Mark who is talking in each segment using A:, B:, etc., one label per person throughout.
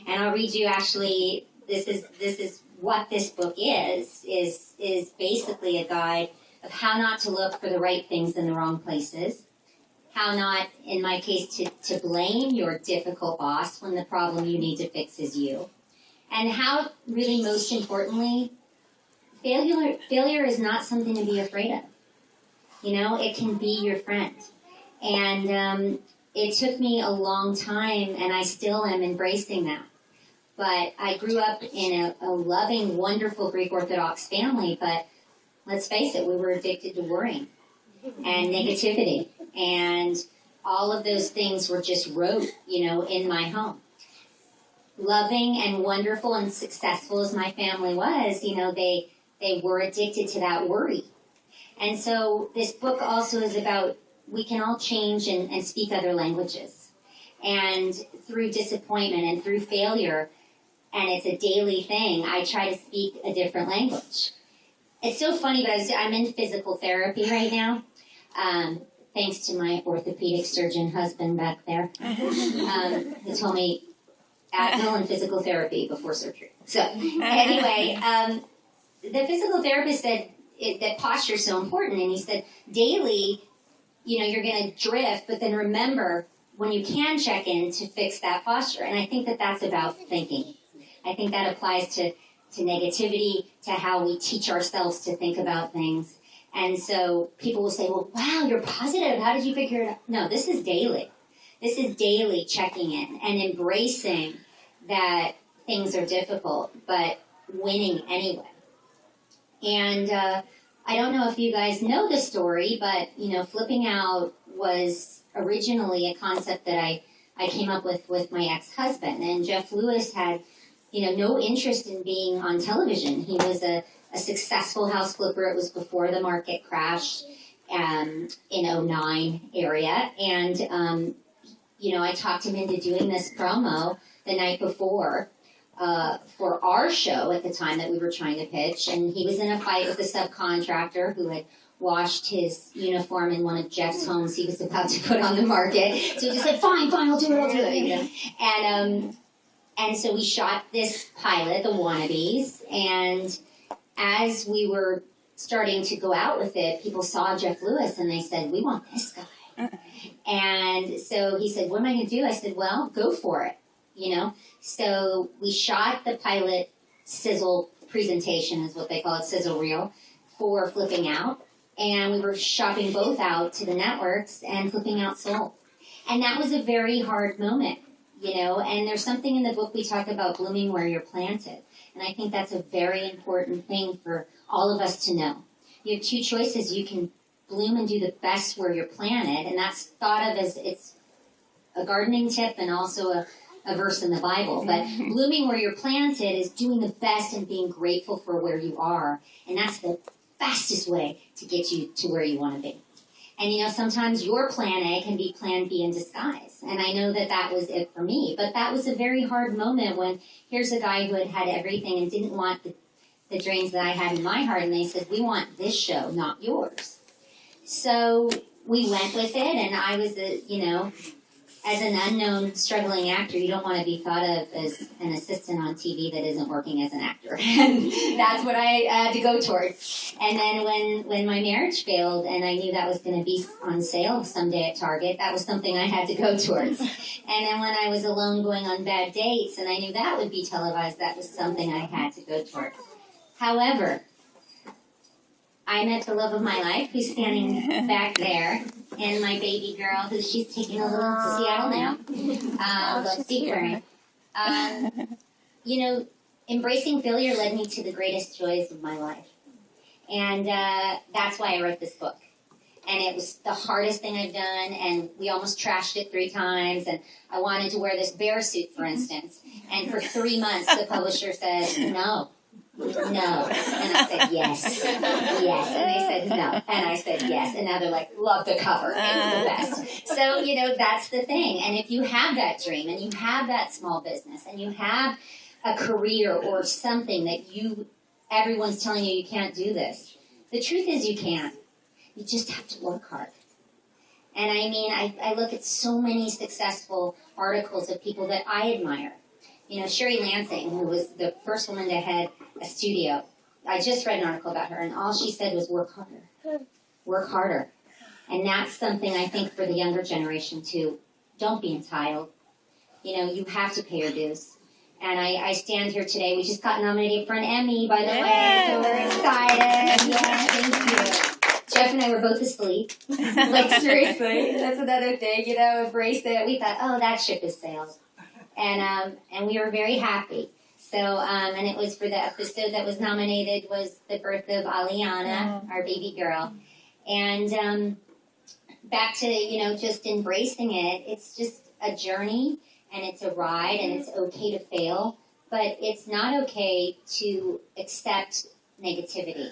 A: And I'll read you actually, this is what this book is basically a guide of how not to look for the right things in the wrong places, how not, in my case, to blame your difficult boss when the problem you need to fix is you, and how, really most importantly, failure is not something to be afraid of. You know, it can be your friend. And it took me a long time, and I still am embracing that. But I grew up in a loving, wonderful Greek Orthodox family, but let's face it, we were addicted to worrying and negativity. And all of those things were just rote, in my home. Loving and wonderful and successful as my family was, they were addicted to that worry. And so this book also is about we can all change and speak other languages. And through disappointment and through failure, and it's a daily thing, I try to speak a different language. It's so funny, but I'm in physical therapy right now, thanks to my orthopedic surgeon husband back there. He told me Advil and physical therapy before surgery. So anyway, the physical therapist said that posture is so important, and he said daily, you're going to drift, but then remember when you can check in to fix that posture. And I think that that's about thinking. I think that applies to negativity, to how we teach ourselves to think about things. And so people will say, well, wow, you're positive. How did you figure it out? No, this is daily. This is daily checking in and embracing that things are difficult, but winning anyway. And I don't know if you guys know the story, but, flipping out was originally a concept that I came up with my ex-husband. And Jeff Lewis had no interest in being on television. He was a successful house flipper. It was before the market crashed in 2009 area. And, I talked him into doing this promo the night before for our show at the time that we were trying to pitch. And he was in a fight with a subcontractor who had washed his uniform in one of Jeff's homes he was about to put on the market. So he just said, fine, I'll do it. And so we shot this pilot, The Wannabes, and as we were starting to go out with it, people saw Jeff Lewis and they said, we want this guy. And so he said, what am I going to do? I said, well, go for it, So we shot the pilot sizzle presentation, is what they call it, sizzle reel, for Flipping Out. And we were shopping both out to the networks, and Flipping Out sold. And that was a very hard moment. And there's something in the book we talk about blooming where you're planted. And I think that's a very important thing for all of us to know. You have two choices. You can bloom and do the best where you're planted. And that's thought of as it's a gardening tip and also a verse in the Bible. But blooming where you're planted is doing the best and being grateful for where you are. And that's the fastest way to get you to where you want to be. And, sometimes your plan A can be plan B in disguise. And I know that was it for me. But that was a very hard moment when here's a guy who had everything and didn't want the dreams that I had in my heart. And they said, we want this show, not yours. So we went with it. And I was, as an unknown struggling actor, you don't want to be thought of as an assistant on TV that isn't working as an actor. And that's what I had to go towards. And then when my marriage failed and I knew that was going to be on sale someday at Target, that was something I had to go towards. And then when I was alone going on bad dates and I knew that would be televised, that was something I had to go towards. However, I met the love of my life, who's standing back there, and my baby girl, who she's taking a little Seattle nap, seafaring. Embracing failure led me to the greatest joys of my life. And that's why I wrote this book. And it was the hardest thing I've done, and we almost trashed it 3 times, and I wanted to wear this bear suit, for instance. And for 3 months, the publisher said, no. And I said, yes. And they said, no. And I said, yes. And now they're like, love the cover. It's the best. So, that's the thing. And if you have that dream and you have that small business and you have a career or something that everyone's telling you can't do this, the truth is you can. You just have to work hard. And I look at so many successful articles of people that I admire. You know, Sherry Lansing, who was the first woman to head a studio, I just read an article about her, and all she said was work harder. Work harder. And that's something I think for the younger generation too. Don't be entitled. You know, you have to pay your dues. And I stand here today. We just got nominated for an Emmy, by the way, so we're excited. Yeah, thank you. Jeff and I were both asleep. Like, seriously, that's another thing, you know, embrace it. We thought, oh, that ship has sailed. And we were very happy. So, and it was for the episode that was nominated was the birth of Aliana, our baby girl. And back to, you know, just embracing it. It's just a journey, and it's a ride, and it's okay to fail. But it's not okay to accept negativity.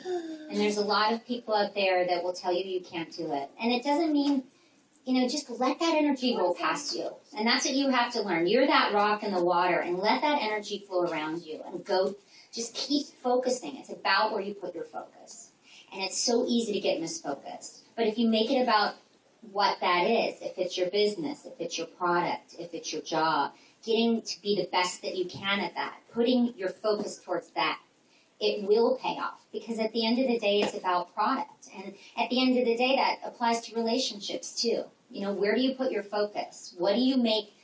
A: And there's a lot of people out there that will tell you you can't do it. And it doesn't mean, you know, just let that energy roll past you. And that's what you have to learn. You're that rock in the water, and let that energy flow around you. And go, just keep focusing. It's about where you put your focus. And it's so easy to get misfocused. But if you make it about what that is, if it's your business, if it's your product, if it's your job, getting to be the best that you can at that, putting your focus towards that, it will pay off. Because at the end of the day, it's about product. And at the end of the day, that applies to relationships too. You know, where do you put your focus? What do you make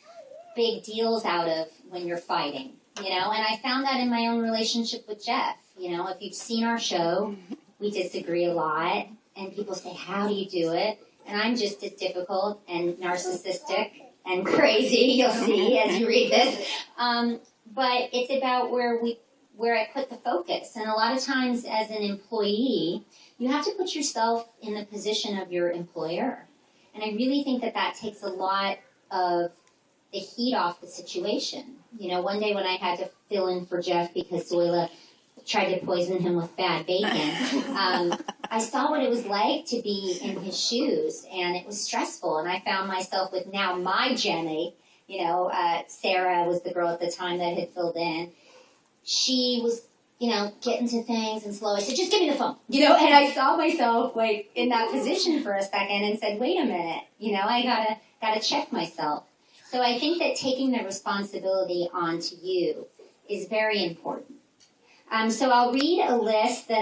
A: big deals out of when you're fighting? You know, and I found that in my own relationship with Jeff. You know, if you've seen our show, we disagree a lot. And people say, how do you do it? And I'm just as difficult and narcissistic and crazy, you'll see as you read this. But it's about where I put the focus. And a lot of times as an employee, you have to put yourself in the position of your employer. And I really think that that takes a lot of the heat off the situation. You know, one day when I had to fill in for Jeff because Zoila tried to poison him with bad bacon, I saw what it was like to be in his shoes, and it was stressful. And I found myself with now my Jenny, you know, Sarah was the girl at the time that had filled in. She was, you know, getting to things and slow. I said, just give me the phone, you know, and I saw myself like in that position for a second and said, wait a minute, you know, I gotta check myself. So I think that taking the responsibility onto you is very important. So I'll read a list that